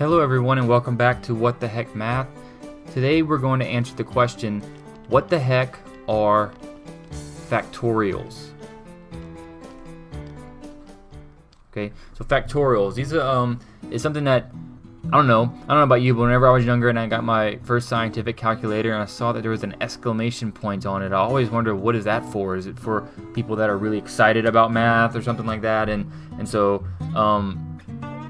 Hello everyone and welcome back to What the Heck Math. Today we're going to answer the question, what the heck are factorials? Okay, so factorials, these are is something that I don't know about you, but whenever I was younger and I got my first scientific calculator and I saw that there was an exclamation point on it, I always wondered, what is that for? Is it for people that are really excited about math or something like that? And so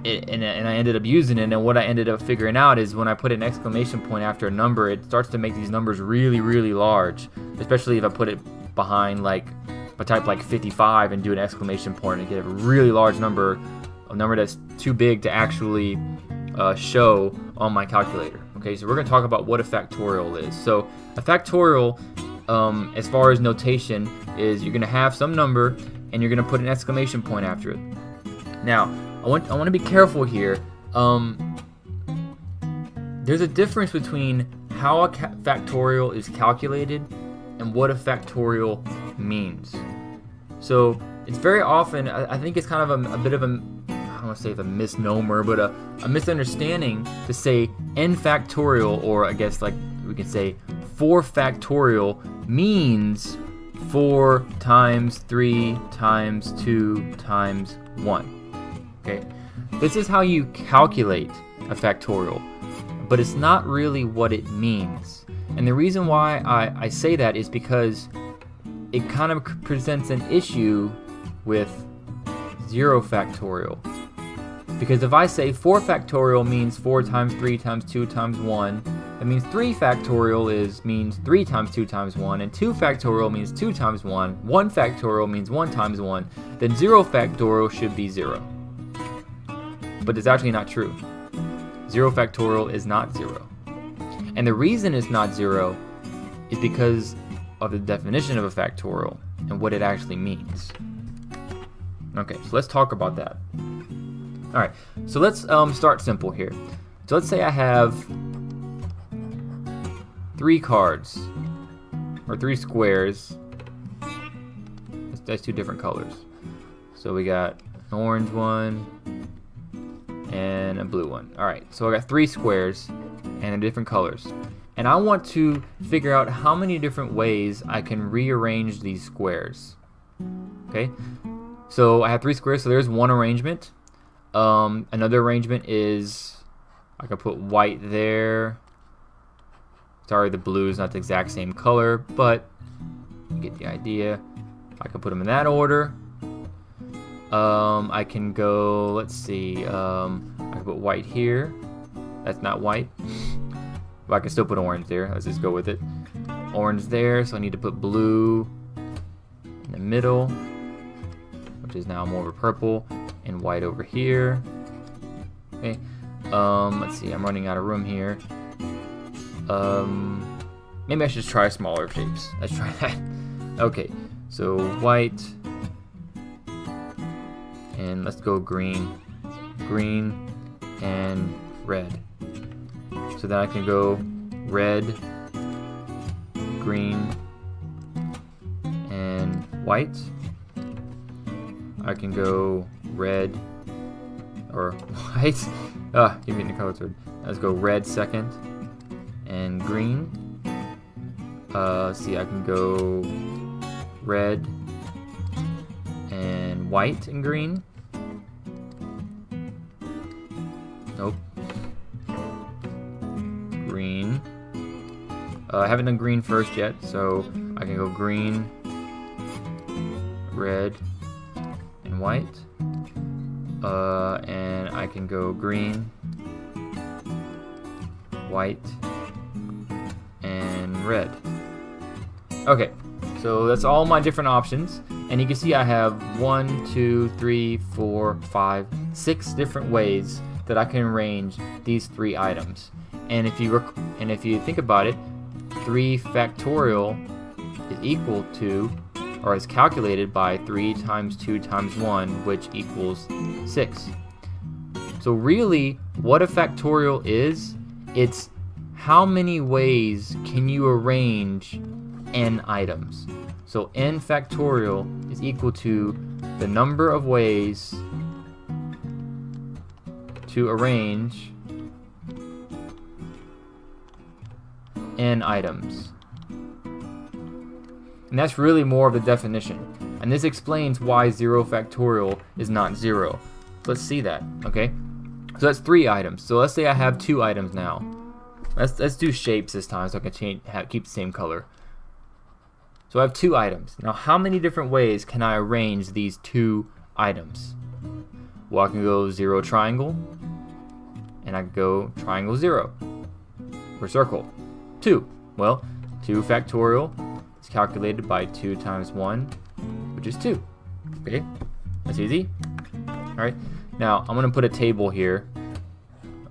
and I ended up using it, and what I ended up figuring out is when I put an exclamation point after a number, it starts to make these numbers really, really large, especially if I put it behind, like, if I type like 55 and do an exclamation point and get a really large number, a number that's too big to actually show on my calculator. Okay, so we're going to talk about what a factorial is. So a factorial, as far as notation, is you're going to have some number and you're going to put an exclamation point after it. Now, I want to be careful here. There's a difference between how a factorial is calculated and what a factorial means. So it's very often, I think it's kind of a bit of a, I don't want to say a misnomer, but a misunderstanding to say n factorial, or I guess like we can say 4 factorial means 4 times 3 times 2 times 1. Okay, this is how you calculate a factorial, but it's not really what it means. And the reason why I say that is because it kind of presents an issue with 0 factorial. Because if I say 4 factorial means 4 times 3 times 2 times 1, that means 3 factorial means 3 times 2 times 1, and 2 factorial means 2 times 1, 1 factorial means 1 times 1, then 0 factorial should be 0. But it's actually not true. 0 factorial is not 0. And the reason it's not 0 is because of the definition of a factorial and what it actually means. Okay, so let's talk about that. Alright, so let's start simple here. So let's say I have 3 cards, or 3 squares. That's 2 different colors. So we got an orange one and a blue one. Alright, so I got 3 squares and they're different colors. And I want to figure out how many different ways I can rearrange these squares. Okay, so I have 3 squares, so there's one arrangement. Another arrangement is I can put white there. Sorry, the blue is not the exact same color, but you get the idea. I can put them in that order. I can go, let's see, I can put white here. That's not white. But I can still put orange there. Let's just go with it. Orange there, so I need to put blue in the middle, which is now more of a purple, and white over here. Okay. Let's see, I'm running out of room here. Maybe I should just try smaller shapes. Let's try that. Okay, so white. And let's go green, green, and red. So then I can go red, green, and white. I can go red, or white. Give me the color word. Let's go red second, and green. Let's see, I can go red, and white and green. Nope. Green. I haven't done green first yet, so I can go green, red, and white. And I can go green, white, and red. Okay, so that's all my different options. And you can see I have 1, 2, 3, 4, 5, 6 different ways that I can arrange these 3 items. And if you think about it, 3 factorial is equal to, or is calculated by 3 times 2 times 1, which equals 6. So really, what a factorial is, it's how many ways can you arrange n items. So n factorial is equal to the number of ways to arrange n items. And that's really more of the definition. And this explains why 0 factorial is not 0. Let's see that, okay? So that's 3 items. So let's say I have 2 items now. Let's do shapes this time so I can keep the same color. So I have 2 items. Now how many different ways can I arrange these 2 items? Well, I can go 0 triangle, and I can go triangle 0, or circle. 2. Well, 2 factorial is calculated by 2 times 1, which is 2. Okay, that's easy. Alright, now I'm going to put a table here,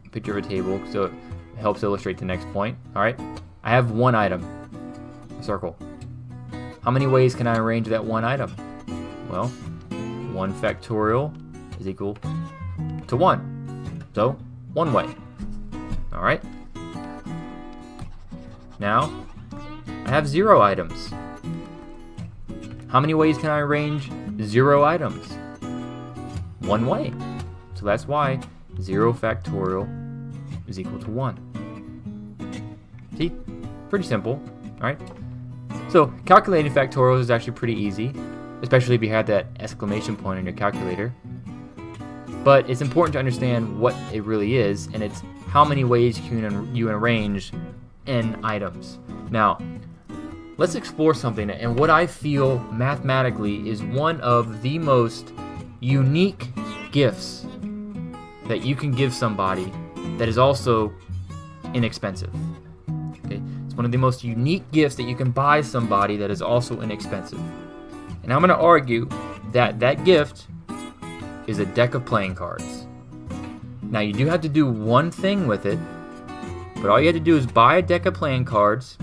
a picture of a table, so it helps illustrate the next point. Alright, I have 1 item, a circle. How many ways can I arrange that 1 item? Well, 1 factorial is equal to 1. So, 1 way. Alright. Now, I have 0 items. How many ways can I arrange 0 items? 1 way. So that's why 0 factorial is equal to 1. See? Pretty simple. Alright. So, calculating factorials is actually pretty easy, especially if you have that exclamation point in your calculator. But it's important to understand what it really is, and it's how many ways you arrange n items. Now, let's explore something, and what I feel mathematically is one of the most unique gifts that you can give somebody that is also inexpensive. Okay? It's one of the most unique gifts that you can buy somebody that is also inexpensive. And I'm going to argue that that gift is a deck of playing cards. Now you do have to do one thing with it, but all you have to do is buy a deck of playing cards,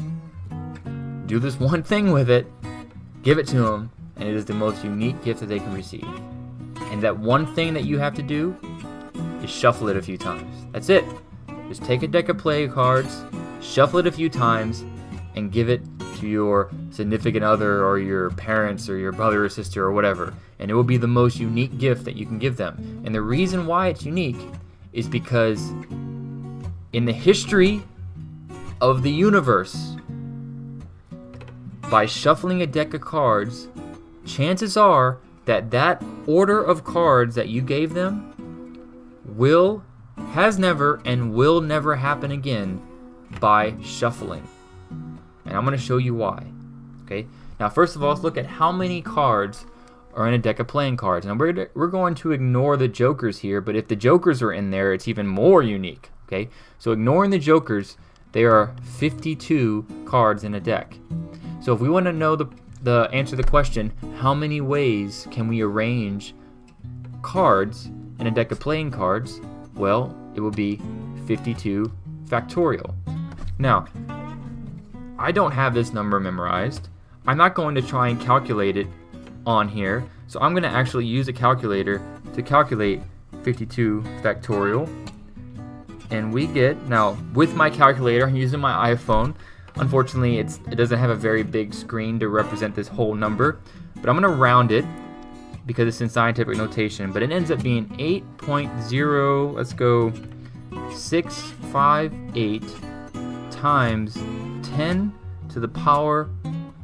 do this one thing with it, give it to them, and it is the most unique gift that they can receive. And that one thing that you have to do is shuffle it a few times. That's it. Just take a deck of playing cards, shuffle it a few times, and give it to your significant other or your parents or your brother or sister or whatever, and it will be the most unique gift that you can give them. And the reason why it's unique is because in the history of the universe, by shuffling a deck of cards, chances are that that order of cards that you gave them has never and will never happen again by shuffling. And I'm going to show you why. Okay. Now, first of all, let's look at how many cards are in a deck of playing cards. Now, we're going to ignore the jokers here, but if the jokers are in there, it's even more unique. Okay. So, ignoring the jokers, there are 52 cards in a deck. So, if we want to know the answer to the question, how many ways can we arrange cards in a deck of playing cards? Well, it will be 52 factorial. Now, I don't have this number memorized. I'm not going to try and calculate it on here, so I'm going to actually use a calculator to calculate 52 factorial. And we get, now with my calculator, I'm using my iPhone. Unfortunately, it doesn't have a very big screen to represent this whole number, but I'm going to round it because it's in scientific notation, but it ends up being 8.0, let's go 658 times 10 to the power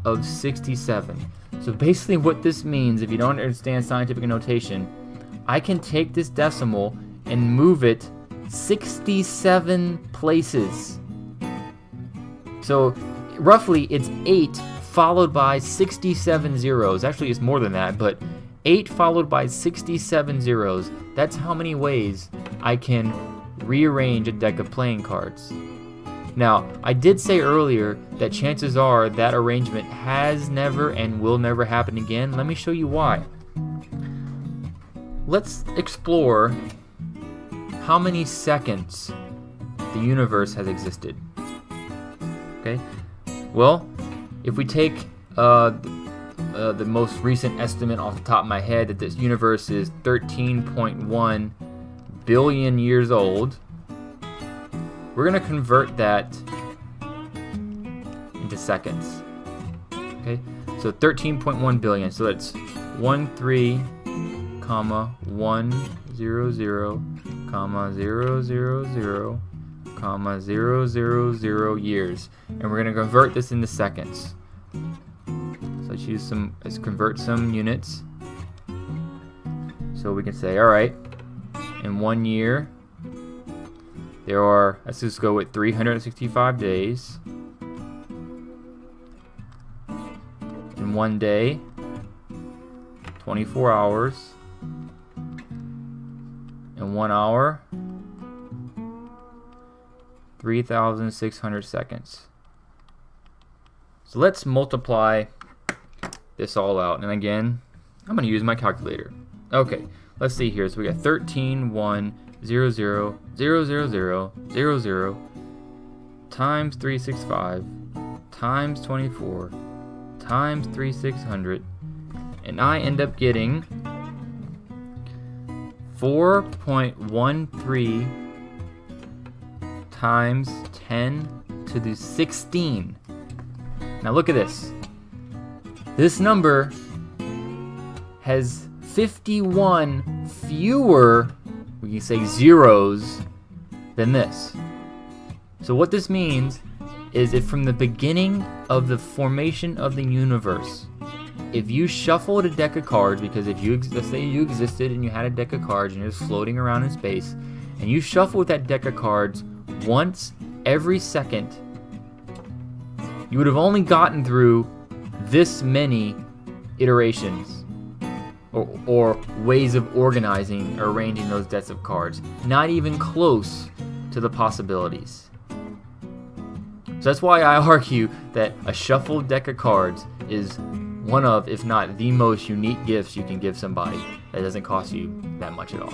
of 67. So basically what this means, if you don't understand scientific notation, I can take this decimal and move it 67 places. So roughly it's 8 followed by 67 zeros. Actually it's more than that, but 8 followed by 67 zeros. That's how many ways I can rearrange a deck of playing cards. Now, I did say earlier that chances are that arrangement has never and will never happen again. Let me show you why. Let's explore how many seconds the universe has existed. Okay? Well, if we take the most recent estimate off the top of my head that this universe is 13.1 billion years old, we're going to convert that into seconds. Okay, so 13.1 billion. So that's 13,100,000, comma 000 years, and we're going to convert this into seconds. So let's convert some units. So we can say, all right, in 1 year there are, let's just go with 365 days. In 1 day, 24 hours. In 1 hour, 3,600 seconds. So let's multiply this all out. And again, I'm going to use my calculator. Okay, let's see here. So we got 13,100,000 times 365 times 24 times 3,600, and I end up getting 4.13 times 10 to the 16. Now look at this. This number has 51 fewer, we can say, zeros than this. So what this means is if from the beginning of the formation of the universe, if you shuffled a deck of cards, because if you, let's say you existed and you had a deck of cards and you're just floating around in space, and you shuffled that deck of cards once every second, you would have only gotten through this many iterations or ways of organizing or arranging those decks of cards. Not even close to the possibilities. So that's why I argue that a shuffled deck of cards is one of, if not the most unique gifts you can give somebody that doesn't cost you that much at all.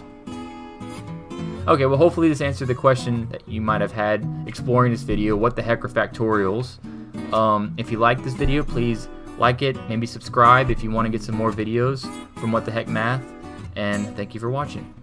Okay, well hopefully this answered the question that you might have had exploring this video. What the heck are factorials? If you like this video, please like it, maybe subscribe if you want to get some more videos from What the Heck Math, and thank you for watching.